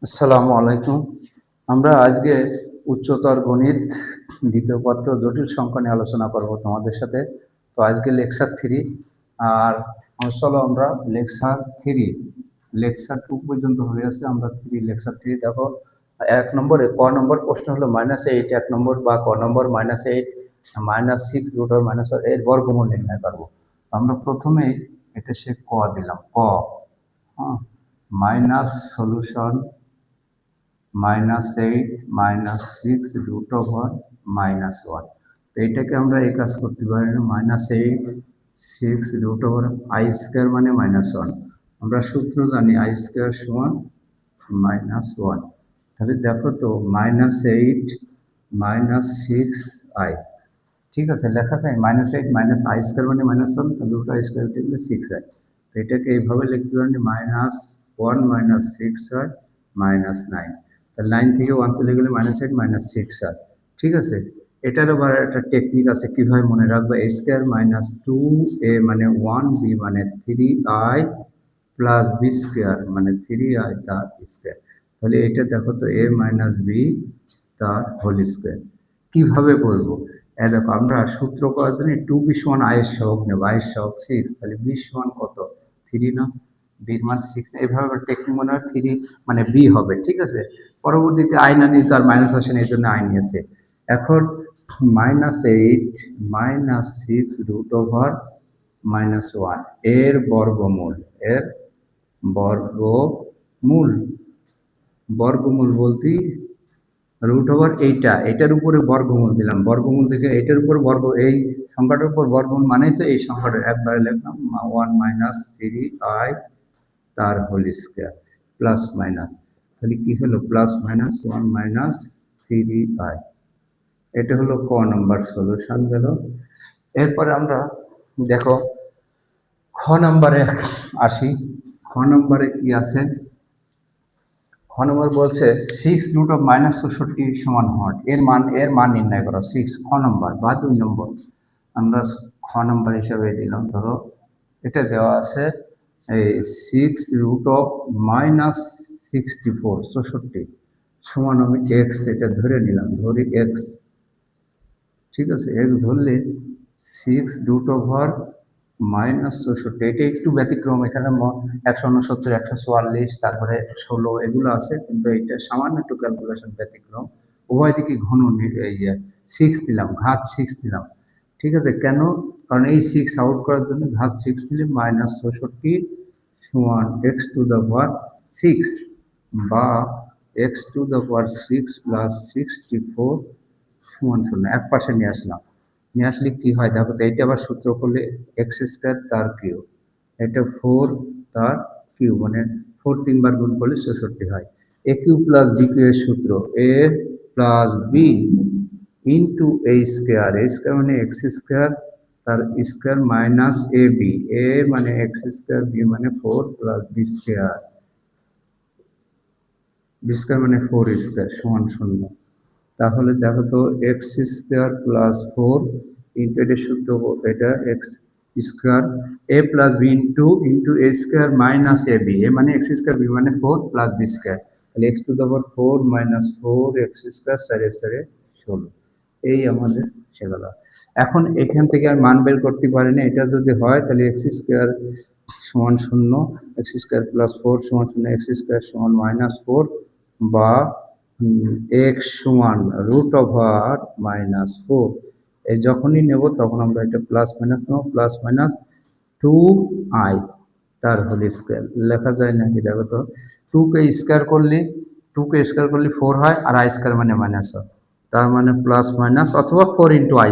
আসসালামু আলাইকুম। আমরা আজকে উচ্চতর গণিত দ্বিতীয় পত্র জটিল সংখ্যা নিয়ে আলোচনা করব তোমাদের সাথে। তো আজকে লেকচার 3 আর চলো আমরা লেকচার 2 পর্যন্ত হয়ে আছে। আমরা লেকচার 3 দেখো 1 নম্বরে নম্বর প্রশ্ন হলো -8 1 নম্বর বা নম্বর -8 -6 √(-4) এর বর্গমূল নির্ণয় করব। আমরা প্রথমেই এটা দিলাম হ্যাঁ মাইনাস সলিউশন -8 -6 √(-1) তো এটাকে আমরা এই কাজ করতে পারি না। -8 6 √(i² মানে -1। আমরা সূত্র জানি i² সমান -1। তাহলে দেখো তো -8 -6i, ঠিক আছে, লেখা যায় -8 -i² মানে -1, তাহলে √(i²) লিখলে 6i। তো এটাকে এইভাবে লিখতে পারি -1 - 6i -9। তাহলে 9 থেকে 1 চলে গেলে -8 -6i। ঠিক আছে, এটার আবার একটা টেকনিক আছে কিভাবে মনে রাখবে। a² - 2a মানে 1b মানে 3i প্লাস b² মানে 3i তার স্কয়ার। তাহলে এটা দেখো তো a - b তার হোল স্কয়ার। কিভাবে করবো? দেখো আমরা সূত্র করার জন্য 2b সমান i এর সহগ নেব। i এর সহগ 6, তাহলে b সমান কত? 3 না? b এর মান 6। এইভাবে টেকনিক মনে হয় 3 মানে b হবে। ঠিক আছে, পরবর্তীতে i না নিয়ে তো আর মাইনাস আসে না, এই জন্য i নিয়েছে। এখন -8 -6 √(-1) এর বর্গমূল বর্গমূল বলতে এটার উপরে বর্গমূল দিলাম। বর্গমূল থেকে এটার উপর এই সংখ্যাটার উপর বর্গমূল মানেই তো এই সংখ্যাটা একবারে লিখলাম 1 - 3i তার হোল স্কয়ার প্লাস মাইনাস। তাহলে কি হলো? +-1 - 3i। এটা হলো ক নম্বর সলিউশন গেল। এরপরে আমরা দেখো খ নম্বরে আসি। খ নম্বরে কি আছে? খ নম্বর বলছে 6 √(-64) সমান হট। এর মান নির্ণয় করো। 6 খ নম্বর বা 2 নম্বর। আমরা খ নম্বর হিসাবে দিলাম। ধরো এটা দেওয়া আছে এই 6 √(-64) 64 সমান আমি x এটা ধরে নিলাম, ধরি x। ঠিক আছে, x ধরলে 6 √(-64) এটা একটু ব্যতিক্রম। এখানে 169 144 তারপরে 16 এগুলো আছে, কিন্তু এটা সামান্য একটু ক্যালকুলেশন ব্যতিক্রম। উভয় দিকে ঘন এই যে 6 দিলাম, ঘাত 6 দিলাম। ঠিক আছে, কেন? কারণ এই 6 আউট করার জন্য ঘাত 6 দিলে -64 সমান x⁴ বা x⁴ 6 + 64 সমান 0। এক পাশে নিয়ে আসলাম। নিয়ে আসলে কি হয় দেখো তো, এইটা আবার সূত্র করলে x² তার কিউব, এটা 4 তার কিউব মানে 4 3 বার গুণ করলে 64 হয়। a cube plus b cube এর সূত্র a plus b into a square. a square মানে x² তার স্কয়ার মাইনাস ab, a মানে x² b মানে 4 প্লাস b² মানে 4² সমান 0। তাহলে দেখো তো x² প্লাস 4 ইন্টু এটা সূত্র, এটা x² a plus b into a² minus ab, a মানে x² b মানে 4 প্লাস b²। তাহলে x⁴ মাইনাস 4 x², 4 16। এই আমাদের সেগুলো। এখন এখান থেকে আর মান বের করতে পারি না। এটা যদি হয় তাহলে x² সমান 0, x² প্লাস 4 সমান 0, x² সমান -4 বা x সমান √(-4)। এই যখনই নেব তখন আমরা এটা প্লাস মাইনাস নেব, +-2i তার হোল স্কয়ার লেখা যায় নাকি দেখো তো। 2কে স্কয়ার করলে 4 হয়, আর i² মানে মাইনাস হয়। তার মানে প্লাস মাইনাস অথবা 4 × i²,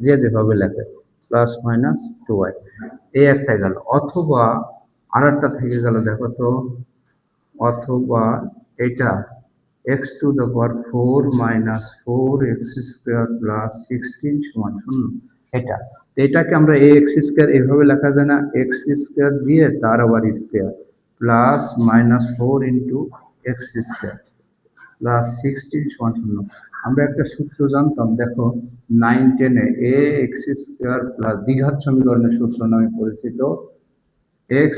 যে যেভাবে লেখে +-2i। এই একটা গেল। অথবা আরেকটা থেকে গেল দেখো তো, অথবা এটা x⁴ - 4 x² প্লাস 16 সমান 0। এটাকে আমরা ax² এভাবে লেখা যায় না, x² দিয়ে তার আবার স্কয়ার প্লাস -4 × x² প্লাস 16 সমান 0। আমরা একটা সূত্র জানতাম দেখো 9 10 এ ax² প্লাস দ্বিঘাত সমীকরণের সূত্র নামে পরিচিত। x²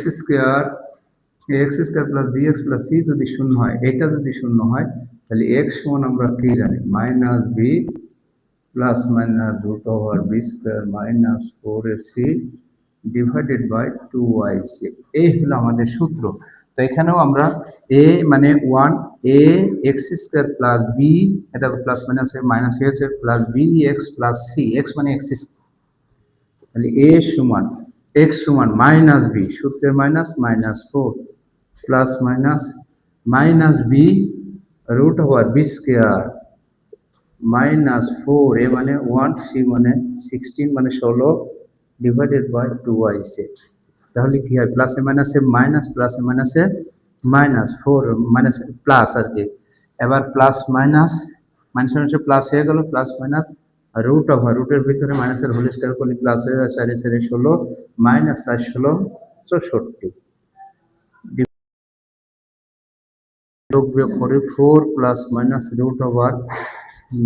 x square plus b x plus c যদি শূন্য হয়, এটা যদি শূন্য হয় তাহলে এক্স সমান আমরা কি জানি minus b plus minus root over b square minus four a c divided by two y c. এই হলো আমাদের সূত্র। তো এখানেও আমরা এ মানে one a x square plus b, এটা প্লাস মাইনাস হয়েছে plus b x plus c, x মানে এক্স, তাহলে এ সমান এক্স সমান মাইনাস বি, সূত্রে minus minus four plus minus minus b root over b square minus four, এ মানে one c মানে 16 মানে 16 divided by two y c. তাহলে কি হয় প্লাসে মাইনাসে মাইনাস, প্লাসে মাইনাসে মাইনাস, ফোর মাইনাস প্লাস আর কি, এবার প্লাস মাইনাস মাইনাস মাইনাসে প্লাস হয়ে গেল, প্লাস মাইনাস রুট ওভার, রুটের ভিতরে মাইনাসের হোল স্কোয়ার করলে প্লাস হয়ে যায় 4 4 16 মাইনাস 4 16 64, যোগ বিয়োগ করে 4 plus minus root over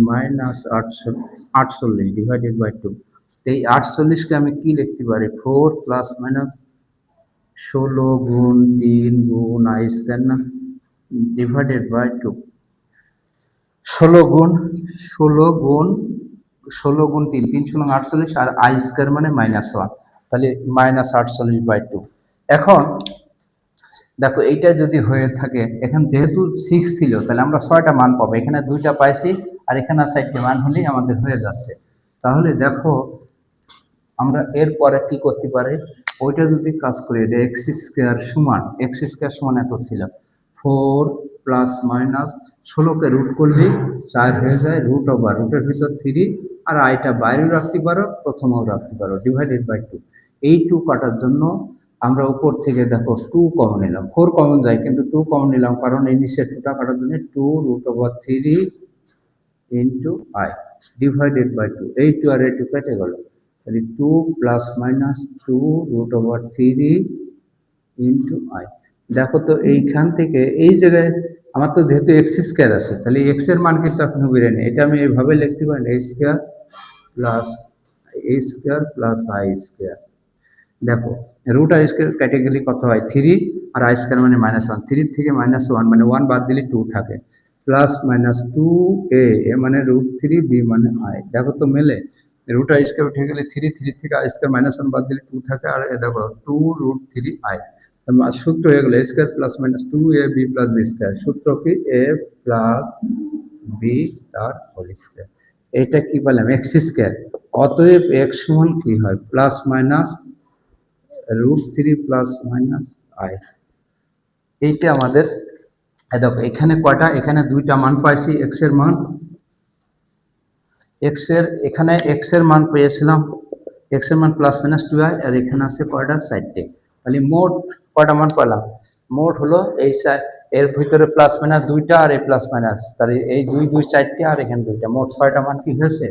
minus 48 divided by 2। এই 48কে আমি কি লিখতে পারি 4 প্লাস মাইনাস 16 গুণ 3 গুণ আই স্কয়ার না ডিভাইডেড বাই 2, 16 গুণ 16 গুণ 16 গুণ 3 3 × 48 আর আই স্কয়ার মানে -1, তাহলে -48/2। এখন দেখো এইটা যদি হয়ে থাকে, এখানে যেহেতু 6 ছিল তাহলে আমরা 6টা মান পাবো, এখানে 2টা পাইছি আর এখানে 4টে মান হলেই আমাদের হয়ে যাচ্ছে। তাহলে দেখো আমরা এরপরে কি করতে পারি, ওইটা যদি কাজ করি এটা এক্স স্কোয়ার সমান এত ছিল 4 প্লাস মাইনাস 16কে রুট করলে 4 হয়ে যায়, রুট ওভার রুটের ভিতর 3 আর আইটা বাইরেও রাখতে পারো প্রথমেও রাখতে পারো ডিভাইডেড বাই 2। এই 2 কাটার জন্য আমরা উপর থেকে দেখো 2 কমন নিলাম, 4 কমন যায় কিন্তু 2 কমন নিলাম কারণ এই নিচের 2টা কাটার জন্য 2 root over 3 into i divided by 2, এই 2 আর এই 2 কেটে গেল, তাহলে 2 plus minus 2 root over 3 into i. দেখো তো এইখান থেকে এই জায়গায় আমার তো যেহেতু এক্স স্কোয়ার আছে তাহলে এক্স এর মান কিন্তু এখনো বেরোয় নি, এটা আমি এইভাবে লিখতে পারি এ স্কোয়ার প্লাস আই স্কোয়ার। দেখো রুট আই স্কোয়ার কেটে গেলে কত হয় 3 আর আই স্কোয়ার মানে -1, 3 থেকে -1 মানে 1 বাদ দিলে 2 থাকে, প্লাস মাইনাস 2 এ মানে √3 বি মানে আই। দেখো তো মেলে, রুট আই স্কোয়ার উঠে গেলে 3 থেকে আই স্কোয়ার -1 বাদ দিলে 2 থাকে, আর দেখো 2√3 আই। সূত্র হয়ে গেল a square plus minus 2ab plus b square, সূত্র কি এ প্লাস বি তার হোল স্কোয়ার। এটা কি বললাম এক্স স্কোয়ার, অতএব এক্স সমান কি হয় plus minus √3 plus minus I. এইটা আমাদের দেখো এখানে কয়টা, এখানে 2টা মান পাইছি এক্স এর মান, এখানে এক্স এর মান পেয়েছিলাম, এক্স এর মান প্লাস মাইনাস 2i আর এখানে আছে কয়টা 4টে, তাহলে মোট কয়টা মান পেলাম, মোট হলো এই এর ভিতরে প্লাস মাইনাস 2টা আর এই প্লাস মাইনাস, তাহলে এই 2 2 4টে আর এখানে 2টা, মোট 6টা মান কি হয়েছে।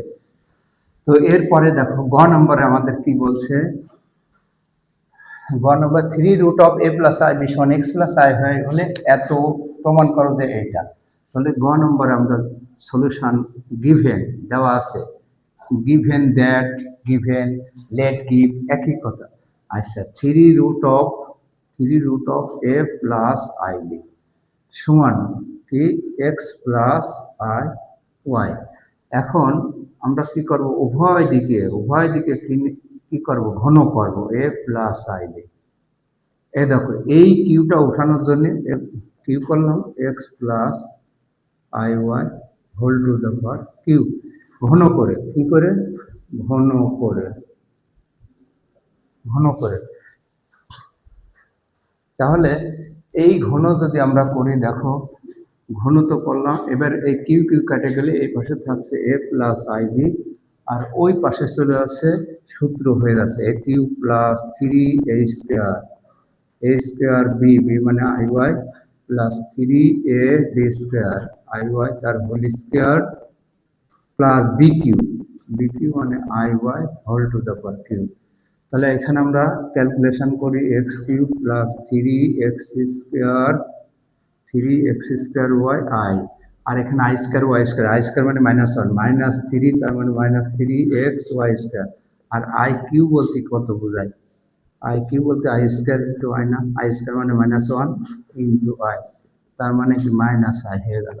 তো এরপরে দেখো গ নম্বরে আমাদের কি বলছে, গ number 3 root of a plus i b সমান এক্স প্লাস আই হয়ে হলে এত প্রমাণ করো যে এইটা। তাহলে গ নম্বরে আমরা সলিউশন গিভেন দেওয়া আছে, given that, given let give একই কথা। আচ্ছা 3 root of a plus i b সমান কি এক্স প্লাস আই ওয়াই। এখন আমরা কি করব উভয় দিকে কি করব ঘন করব এ প্লাস আই বি। এই দেখো এই কিউটা উঠানোর জন্য কিউ করলাম x plus i y whole to the power q, ঘন করে কি করে ঘন করে তাহলে এই ঘন যদি আমরা করি দেখো ঘন তো করলাম, এবার এই কিউ কেটে গেলে এই পাশে থাকছে এ প্লাস আই বি আর ওই পাশে চলে আসছে সূত্র হয়ে যাচ্ছে a cube plus 3 a square b মানে i y plus 3 a b square i y তার whole square plus b cube মানে i y whole to the power cube. তাহলে এখানে আমরা ক্যালকুলেশন করি x cube plus 3x square y i, আর এখানে i square মানে -1 -3 তার মানে -3x Y square, R I Q বলতে কত বোঝায় আই কিউ বলতে আই স্কোয়ার ইন্টু আই না, আই স্কোয়ার মানে -1 ইন্টু আই, তার মানে কি মাইনাস আই হয়ে গেল।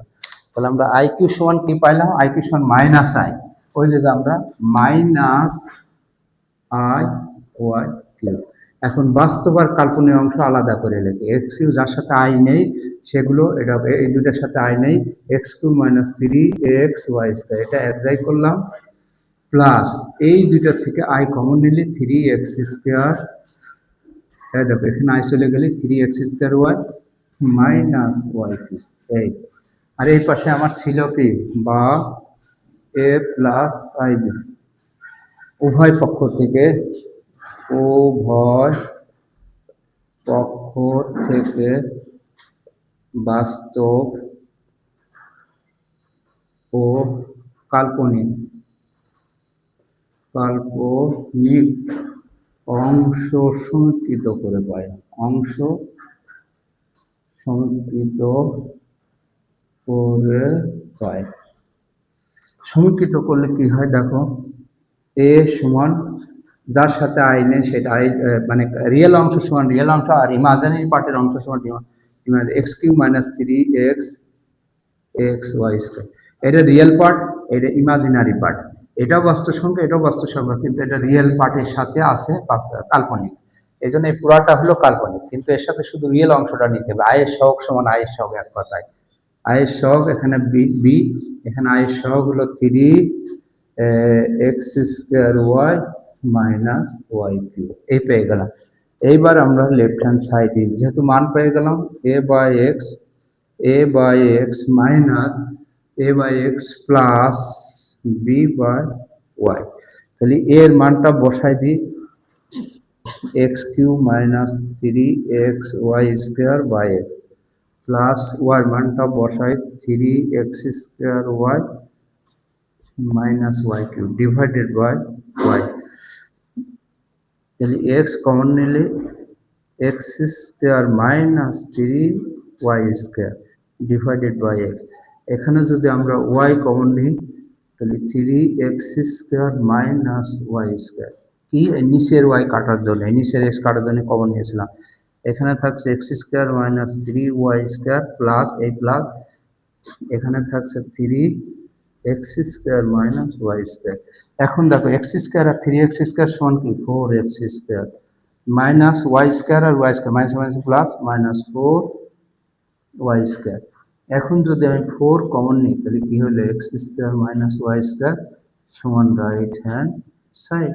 তাহলে আমরা আই কিউ সমান কি পাইলাম, আই কিউ সমান মাইনাস আই, ওই যে আমরা মাইনাস আই ওয়াই কিউ। এখন বাস্তব আর কাল্পনিক অংশ আলাদা করে লিখি। এক্স কিউ যার সাথে আই নেই সেগুলো, এটা এই দুটার সাথে আই নেই, x Q minus 3xy square, এটা এক জায়গায় করলাম, প্লাস এই দুইটা থেকে আই কমন নিলে 3x স্কোয়ার, দেখো এখানে আই চলে গেলে 3x square y minus y q. এই আর এই পাশে আমার ছিল কি, বা এ প্লাস আই বি, উভয় পক্ষ থেকে বাস্তব ও কাল্পনিক অংশ সমীকৃত করে পাই, অংশ সমীকৃত করে পাই। সমীকৃত করলে কি হয় দেখো, এ সমান যার সাথে আই নেই সেটা আই, মানে রিয়েল অংশ সমান রিয়েল অংশ, আর ইমাজিনারি পার্টের অংশ সমান x Q minus 3x square. এটা রিয়েল পার্ট, এটা ইমাজিনারি পার্ট, এটাও বাস্তব সংখ্যা এটাও বাস্তব সংখ্যা, কিন্তু এটা রিয়েল পার্টের সাথে আছে কাল্পনিক, এই জন্য এই পুরাটা হলো কাল্পনিক, কিন্তু এর সাথে শুধু রিয়েল অংশটা নিতে হবে। আয়ের সহগ সমান আয়ের সহগ, এক কথায় আয়ের সহগ এখানে বি, এখানে আয়ের সহগ হলো 3x square y minus y q, এই পেয়ে গেলাম। এইবার আমরা লেফট হ্যান্ড সাইডে যেহেতু মান পেয়ে গেলাম, a by x minus a by x plus b by y, তাহলে এর মানটা বসাই দিই, x Q minus 3xy square by x plus y মানটা বসাই 3x square y minus y cube divided by y. তাহলে এক্স কমন নিলে x square minus 3y square divided by x, এখানে যদি আমরা ওয়াই কমন নিই তাহলে 3x square minus y square, কি নিচের ওয়াই কাটার জন্য, নিচের এক্স কাটার জন্য কমন নিয়েছিলাম, এখানে থাকছে x square minus 3y square plus এই প্লাস এখানে থাকছে 3x square minus y square. এখন দেখো এক্স স্কোয়ার আর 3x স্কোয়ার সমান কি 4x square minus y square আর y square minus minus plus minus 4y square. এখন যদি আমি 4 কমন নিই তাহলে কি হলো x square minus y square সমান রাইট হ্যান্ড সাইড।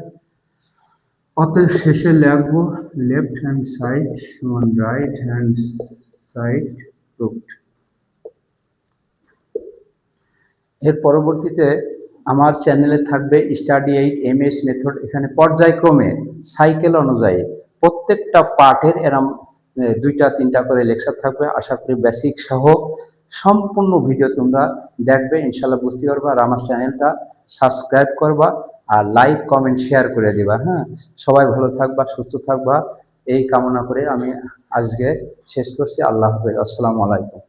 অতএব শেষে লিখবো লেফট হ্যান্ড সাইড সমান রাইট হ্যান্ড সাইড প্রুভড। এর পরবর্তীতে আমার চ্যানেলে থাকবে স্টাডি 8 MS মেথড, এখানে পর্যায়ক্রমে সাইকেল অনুযায়ী প্রত্যেকটা পার্টের এরম 2-3টা করে লেকচার থাকবে। আশা করি বেসিক সহ সম্পূর্ণ ভিডিও তোমরা দেখবে, ইনশাল্লাহ বুঝতে পারবা। আর আমার চ্যানেলটা সাবস্ক্রাইব করবা আর লাইক কমেন্ট শেয়ার করে দিবা। হ্যাঁ, সবাই ভালো থাকবা, সুস্থ থাকবা, এই কামনা করে আমি আজকে শেষ করছি। আল্লাহ হাফেজ, আসসালামু আলাইকুম।